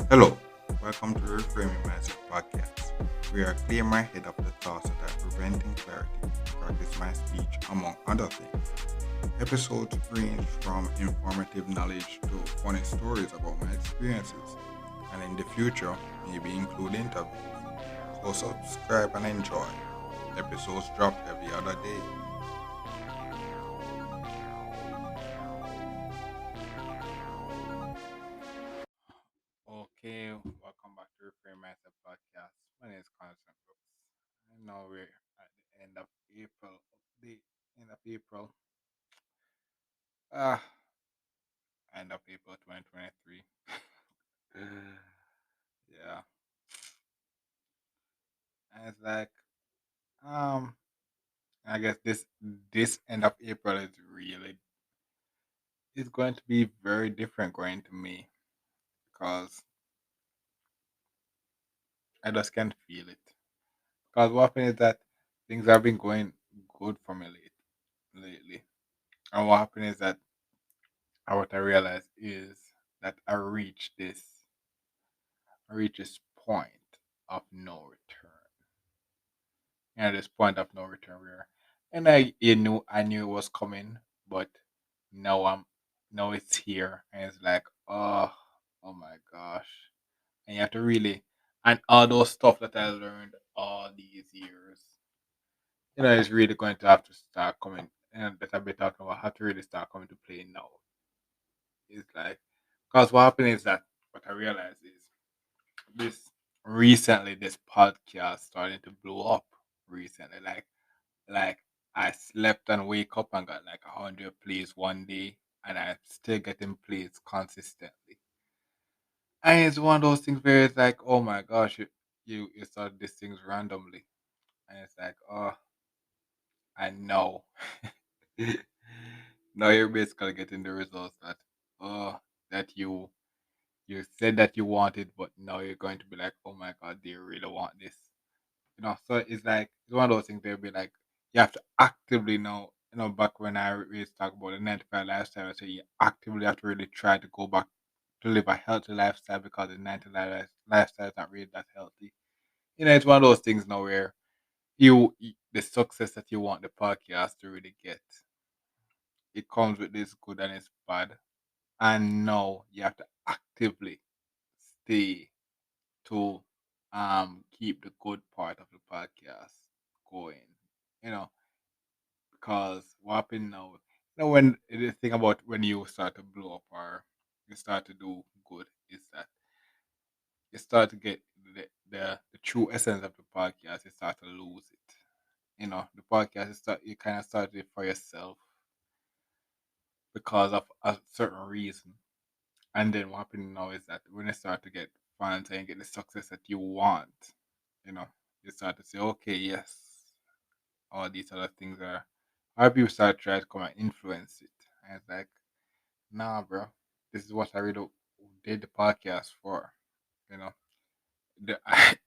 Hello, welcome to Reframing Mindset Podcast. We are clear my head of the thoughts that are preventing clarity, practice my speech, among other things. Episodes range from informative knowledge to funny stories about my experiences, and in the future, maybe include interviews. So subscribe and enjoy. Episodes drop every other day. Okay, welcome back to Reframe Mindset Podcast. My name is Constant Brooks. I know we're at the end of April. The end of April. Ah, end of April 2023. Yeah, and it's like um, I guess this end of April is really it's going to be very different going to me because I just can't feel it. Because what happened is that things have been going good for me lately, and what happened is that what I realized is that I reached this point of no return. This point of no return where, and I knew it was coming, but now now it's here, and it's like oh my gosh, and you have to really and all those stuff that I learned all these years, it's really going to have to start coming, and that I've been talking about have to really start coming to play now. It's like because what happened is that what I realized is this recently this podcast starting to blow up recently. Like I slept and wake up and got like 100 plays one day, and I'm still getting plays consistently. And it's one of those things where it's like, oh my gosh, you start these things randomly, and it's like, oh, I know. Now you're basically getting the results that oh that you said that you wanted, but now you're going to be like, oh my god, do you really want this? So it's like it's one of those things they'll be like you have to actively know, back when I really talk about the 95 lifestyle, I say you actively have to really try to go back to live a healthy lifestyle because the 95 lifestyle is not really that healthy. It's one of those things now where the success that you want the podcast to really get, it comes with this good and it's bad. And now you have to actively stay to keep the good part of the podcast going. You know, because what happened now, when the thing about when you start to blow up or you start to do good is that you start to get the true essence of the podcast, you start to lose it. The podcast you kind of started it for yourself because of a certain reason. And then what happened now is that when you start to get fans and get the success that you want, you know, you start to say, okay, yes, all these other things are. Other people start trying to come and influence it, and it's like, nah, bro, this is what I really did the podcast for. You know,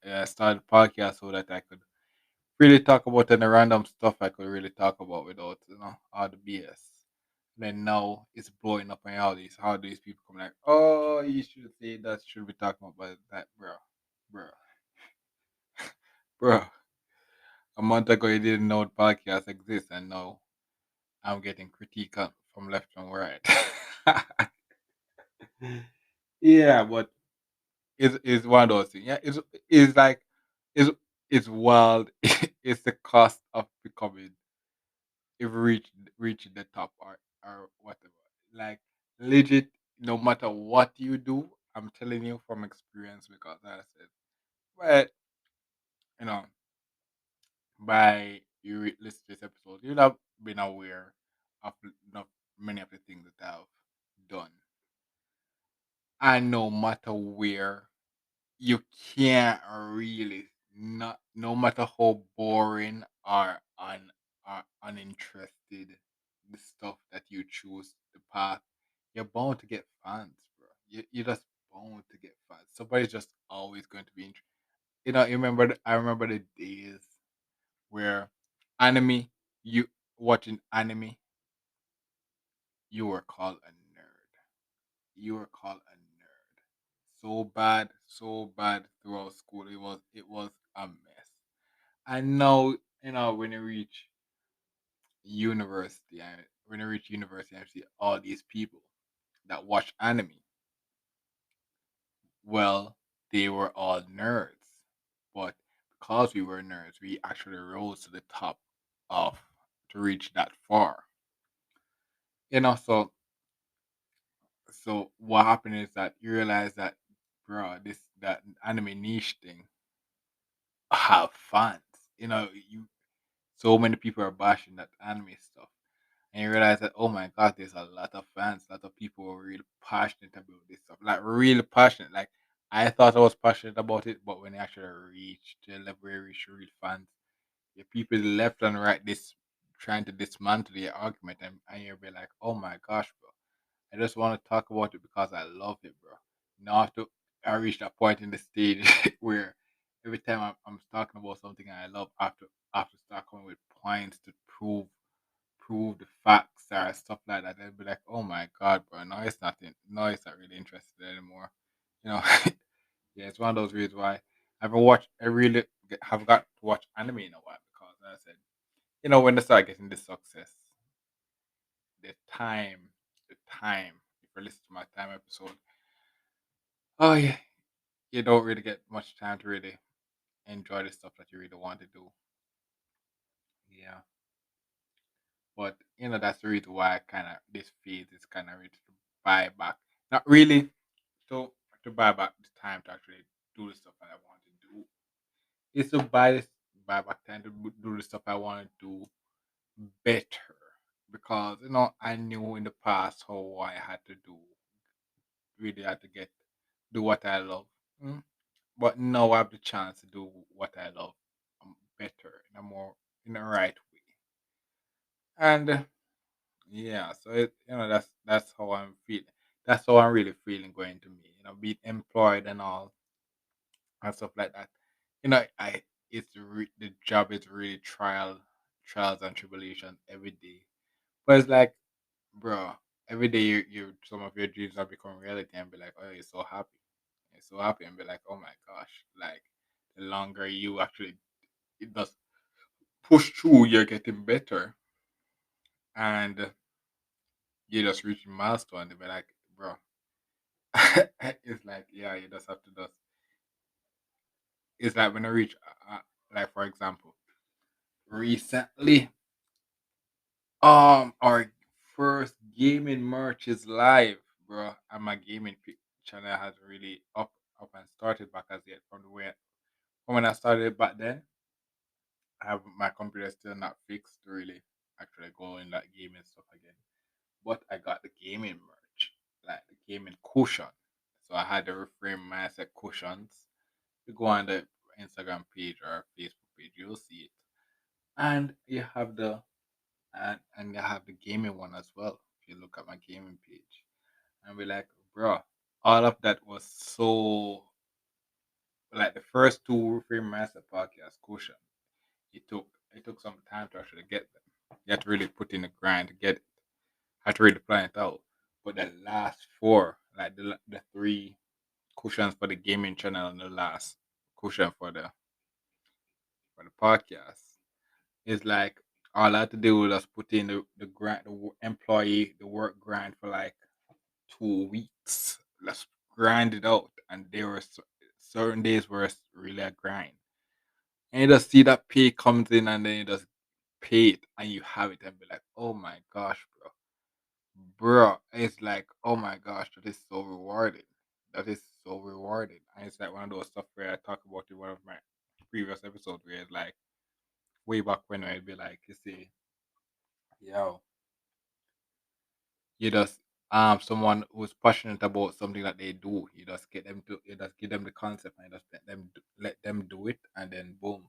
I started the podcast so that I could really talk about any random stuff I could really talk about without all the BS. Then now it's blowing up and all these people come like, oh, you should say that, should be talking about that, bro, bro. A month ago you didn't know the podcast exists, and now I'm getting critique from left and right. Yeah, but it's one of those things. Yeah, it's like it's it's wild. It's the cost of becoming if we reach the top or whatever. Like legit, no matter what you do, I'm telling you from experience because I said, but you know, by listen to this episode, you'll have been aware of many of the things that I've done. And no matter where, you can't really not no matter how boring or uninterested the stuff that you choose the path, you're bound to get fans, bro. You're just bound to get fans. Somebody's just always going to be I remember the days where anime You watching anime, you were called a nerd. You were called a nerd. So bad throughout school. It was a mess. I know, when you reach university and when you reach university and see all these people that watch anime, well, they were all nerds. But because we were nerds, we actually rose to the top of to reach that far. So what happened is that you realize that, bro, this that anime niche thing have fans. You so many people are bashing that anime stuff, and you realize that, oh my god, there's a lot of fans, a lot of people who are really passionate about this stuff, like really passionate. Like I thought I was passionate about it, but when I actually reached the level where I reached real fans, the people left and right this trying to dismantle the argument, and you'll be like, oh my gosh, bro. I just want to talk about it because I love it, bro. Now after I reached that point in the stage where every time I'm talking about something I love, after start coming with points to prove the facts or stuff like that, they'll be like, "Oh my god, bro! No, it's not really interested anymore." You know, yeah, it's one of those reasons why I haven't watched. I really have got to watch anime in a while because, as I said, when they start getting this success, the time, the time. If you listen to my time episode, oh yeah, you don't really get much time to really enjoy the stuff that you really want to do. Yeah, but that's the reason why I kind of this phase is kind of ready to buy back. Not really to buy back the time to actually do the stuff that I want to do. It's to buy back time to do the stuff I want to do better because I knew in the past how I had to do really had to get do what I love. Mm. But now I have the chance to do what I love better in a right way. And yeah, so that's how I'm feeling. That's how I'm really feeling going to me. Being employed and all and stuff like that. I the job is really trials and tribulations every day. But it's like, bro, every day some of your dreams are becoming reality and be like, oh, you're so happy. You're so happy and be like, oh my gosh, like the longer you actually it does push through, you're getting better and you're just reaching milestone and be like, bro. It's like, yeah, you just have to just it's like when I reach like for example, recently our first gaming merch is live, bro. And my channel has really up and started back as yet from when I started back then. I have my computer still not fixed to really actually go in that gaming stuff again. But I got the gaming merch, like the gaming cushion. So I had the reframe mindset cushions. You go on the Instagram page or Facebook page, you'll see it. And you have the gaming one as well. If you look at my gaming page. And we're like, bro, all of that was so like the first two Reframe Master podcast cushion. It took some time to actually get them. You had to really put in the grind to get it. Had to really plan it out. But the last four, like the three cushions for the gaming channel and the last cushion for the podcast, is like all I had to do was just put in the grind, the work grind for like 2 weeks. Let's grind it out, and there were certain days where it's really a grind, and you just see that pay comes in, and then you just pay it, and you have it, and be like, oh my gosh, bro, it's like, oh my gosh, that is so rewarding. That is so rewarding, and it's like one of those stuff where I talk about in one of my previous episodes, where it's like way back when I'd be like, you see, yo, you just someone who's passionate about something that they do, you just give them the concept and you just let them do it, and then boom,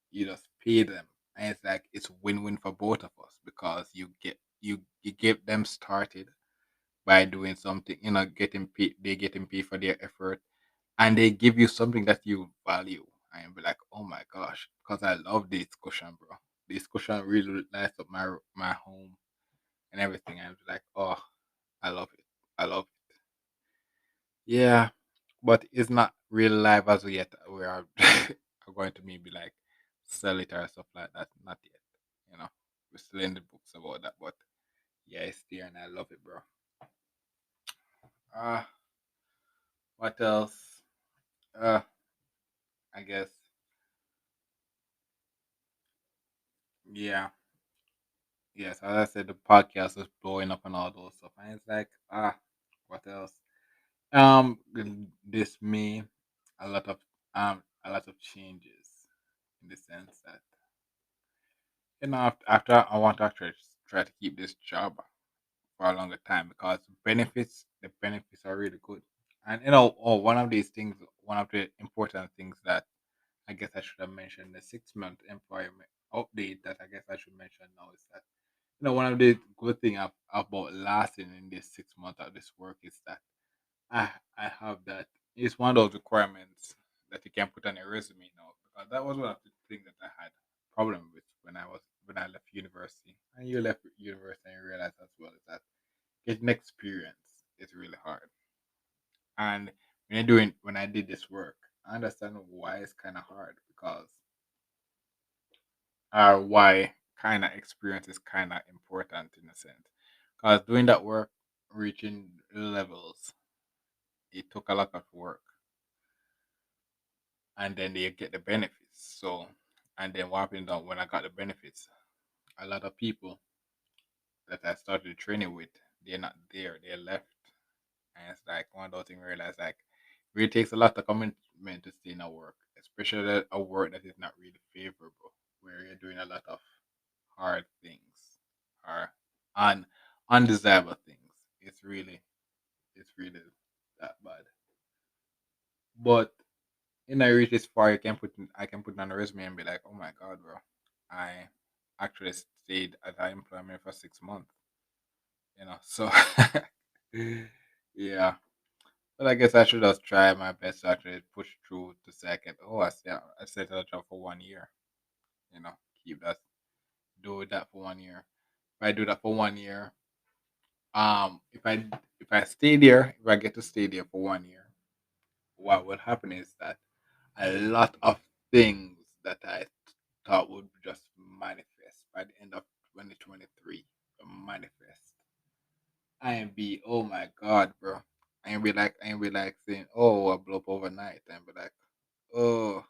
you just pay them, and it's like it's win-win for both of us because you get them started by doing something, getting paid, they getting paid for their effort, and they give you something that you value, and you'll be like, oh my gosh, because I love this cushion, bro. this cushion really lights up my home and everything. I was like, oh, I love it. I love it. Yeah, but it's not real life as of yet. We are are going to maybe like sell it or stuff like that. Not yet. You know, we're still in the books about that, but yeah, it's there and I love it, bro. Uh what else? Uh, I guess yeah, yes. As I said, the podcast is blowing up and all those stuff, and it's like what else? This me a lot of changes in the sense that after I want to actually try to keep this job for a longer time because the benefits are really good. And one of these things, one of the important things that I guess I should have mentioned, the 6 month employment update that I guess I should mention now is that one of the good thing about lasting in this 6 months of this work is that I have that. It's one of those requirements that you can put on a resume now because that was one of the things that I had problem with when I left university. And you left university and you realize as well is that getting experience is really hard. And when I did this work, I understand why it's kind of hard because why kind of experience is kind of important in a sense. Because doing that work, reaching levels, it took a lot of work, and then they get the benefits. So, and then what happened when I got the benefits, a lot of people that I started training with, they're not there, they're left. And it's like one of those things where I realize like it really takes a lot of commitment to stay in a work, especially a work that is not really favorable, where you're doing a lot of hard things or un undesirable things. It's really that bad. But I reach this far, I can put it on a resume and be like, oh my god, bro, I actually stayed at that employment for 6 months. So yeah. But I guess I should just try my best to actually push through to second. Oh, I stayed at a job for 1 year. You know, keep that, do that for 1 year. If I do that for 1 year, if I stay there, if I get to stay there for 1 year, what will happen is that a lot of things that I thought would just manifest by the end of 2023 manifest. I ain't be, oh my god, bro. I ain't be like saying, oh, I blow up overnight. And be like, oh,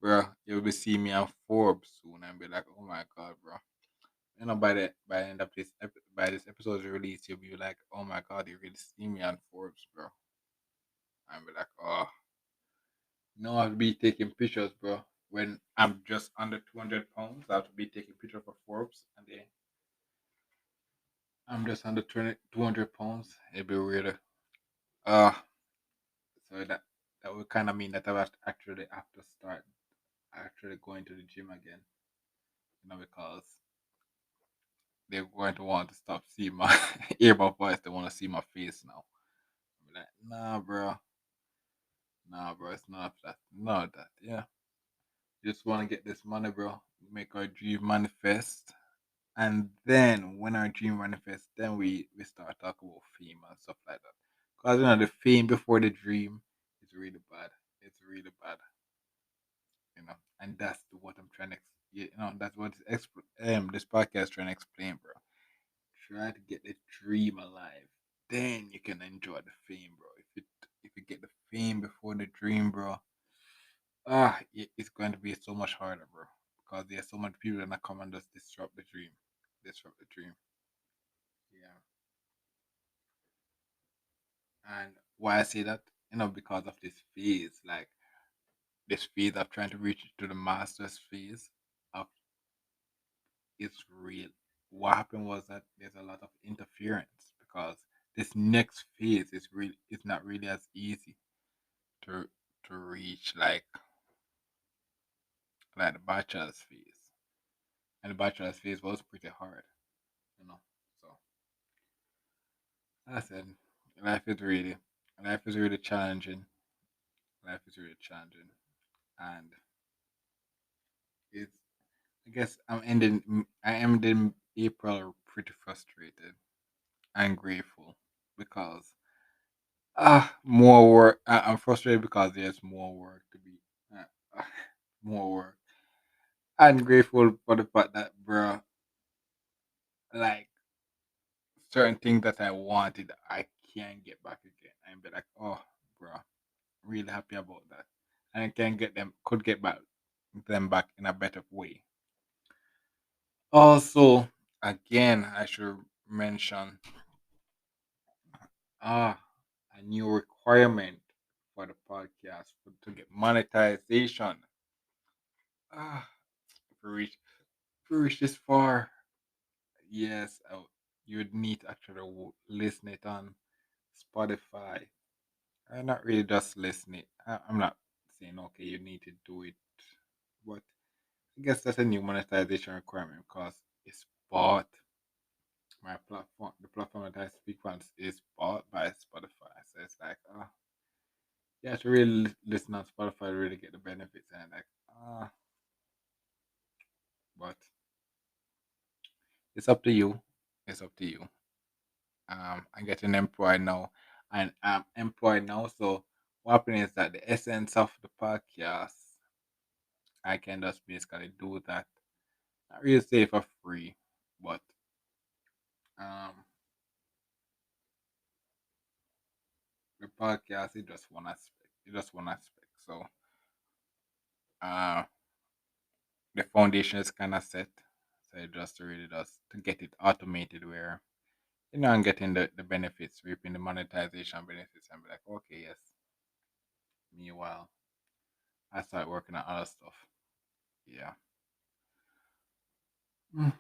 bro, you'll be seeing me on Forbes soon and be like, oh my god, bro. By the end of by this episode's release, you'll be like, oh my god, you really see me on Forbes, bro. And be like, oh, I'll be taking pictures, bro. When I'm just under 200 pounds, I have to be taking pictures for Forbes, and then I'm just under 200 pounds. It'd be weird. Uh, so that would kind of mean that I would actually have to start actually going to the gym again, because they're going to want to stop seeing my hear my voice. They want to see my face now. I'm like, nah, bro, it's not that, not that. Yeah, just want to get this money, bro. Make our dream manifest. And then when our dream manifests, then we start talking about fame and stuff like that. Because the fame before the dream is really bad. It's really bad, And that's what I'm trying to, that's what this podcast trying to explain, bro. Try to get the dream alive. Then you can enjoy the fame, bro. If you get the fame before the dream, bro, it's going to be so much harder, bro. Because there's so many people that come and just disrupt the dream. Disrupt the dream. Yeah. And why I say that, because of this phase, like this phase of trying to reach to the master's phase of it's real. What happened was that there's a lot of interference because this next phase is really it's not really as easy to reach like the bachelor's phase. And the bachelor's phase was pretty hard, you know. So I said life is really life is really challenging. Life is really challenging. And It's I guess I am ending April pretty frustrated and grateful because more work. I'm frustrated because there's more work to be uh, more work. I'm grateful for the fact that, bro, like certain things that I wanted, I can't get back again. And be like, oh, bro, really happy about that, and I can get them, could get back them back in a better way. Also, again, I should mention ah a new requirement for the podcast to get monetization. Ah, if we reach if we reach this far, yes, you'd need to actually listen it on Spotify. I not really just listen it. I'm not saying okay, you need to do it, but I guess that's a new monetization requirement because it's bought. My platform, the platform that I speak on, is bought by Spotify. So it's like, you have to really listen on Spotify to really get the benefits. And like, but it's up to you. It's up to you. I'm getting employed now, and I'm employed now. So what happened is that the essence of the podcast, I can just basically do that. Not really say for free, but um, the podcast is just one aspect. It's just one aspect. So uh, the foundation is kind of set. So it just really does to get it automated where I'm getting the benefits, reaping the monetization benefits, and be like, okay, yes. Meanwhile, I start working on other stuff. Yeah. Mm.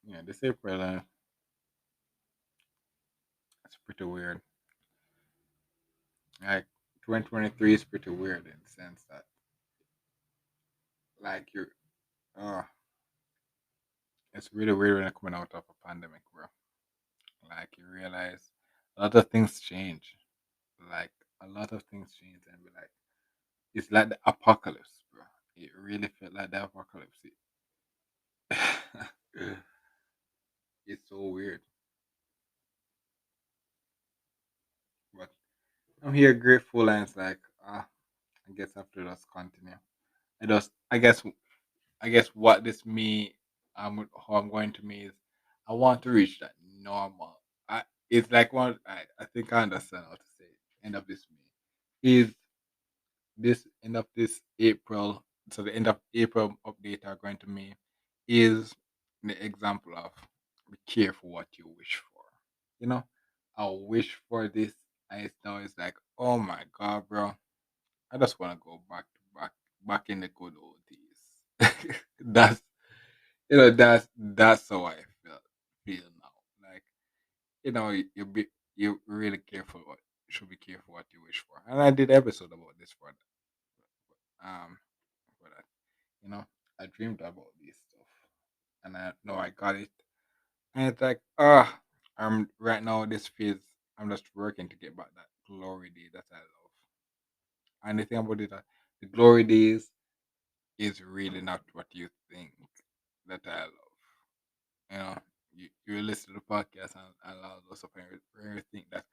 Yeah, this April, it's pretty weird. Like 2023 is pretty weird in the sense that like uh it's really weird when you're coming out of a pandemic, bro. Like you realize a lot of things change. Like a lot of things change, and be like, it's like the apocalypse, bro. It really felt like the apocalypse. It's so weird, but I'm here grateful, and it's like, I guess I have to just continue. I guess what this me, how I'm going to me is, I want to reach that normal. It's like I think I understand how to say it. End of this me is this end of this April. So the end of April update are going to me is the example of be careful what you wish for. You know, I wish for this, and it's like, oh my god, bro, I just want to go back in the good old days. that's that's how I feel now. Like you really careful what should be careful what you wish for. And I did episode about this um for that. You know, I dreamed about this stuff, and I know I got it. And it's like, I'm right now. This phase, I'm just working to get back that glory day that I love. And the thing about it, that the glory days is really not what you think that I love. You know, you listen to the podcast and all those stuff, and you think that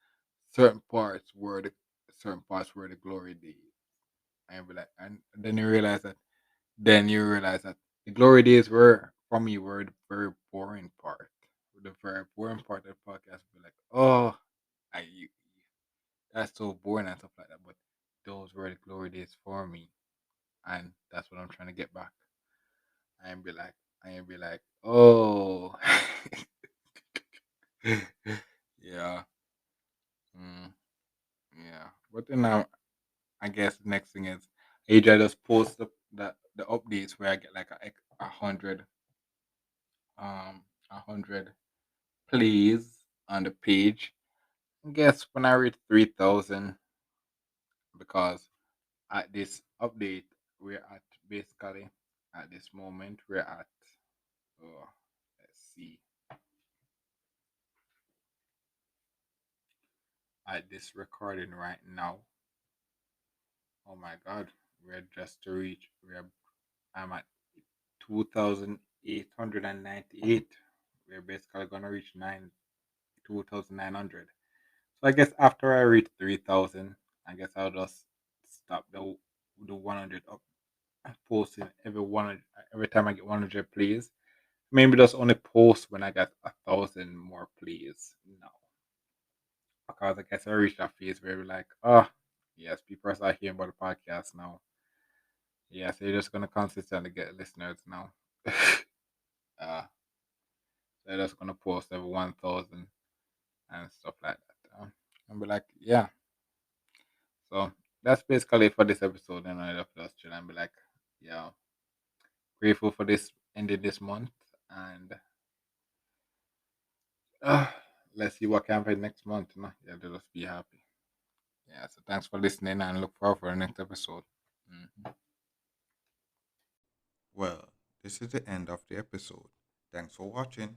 certain parts were the glory days, and be like, and then you realize that the glory days were for me were the very boring part. The very boring part of the podcast would be like, oh, that's so boring and stuff like that. But those were the glory days for me, and that's what I'm trying to get back. I be like, oh, yeah, mm, yeah. But then I guess the next thing is I usually just post the updates where I get like a hundred a hundred plays on the page. I guess when I reach 3,000, because at this update we're at basically at this moment we're at oh, let's see, at this recording right now. Oh my god. We're just to reach. I'm at 2,898. We're basically gonna reach 2,900. So I guess after I reach 3,000, I guess I'll just stop the 100 up posting every time I get 100 plays. Maybe just only post when I get 1,000 more plays now. Because I guess I reached that phase where we're like, oh, yes, people are hearing about the podcast now. Yeah, so you're just gonna consistently get listeners now. uh, they're just gonna post every 1,000 and stuff like that. And be like, yeah. So that's basically it for this episode. And I'll just chill and be like, yeah, grateful for this ending this month, and uh, let's see what can happen next month. No? Yeah, let us be happy. Yeah. So thanks for listening, and look forward for the next episode. Mhm. Well, this is the end of the episode. Thanks for watching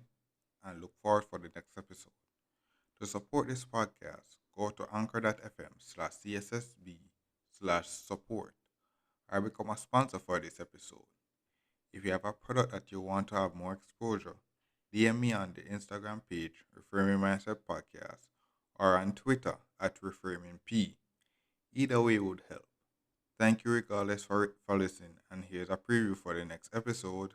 and look forward for the next episode. To support this podcast, go to anchor.fm/cssb/support or become a sponsor for this episode. If you have a product that you want to have more exposure, DM me on the Instagram page, Reframing Mindset Podcast, or on Twitter at ReframingP. Either way would help. Thank you regardless for listening, and here's a preview for the next episode.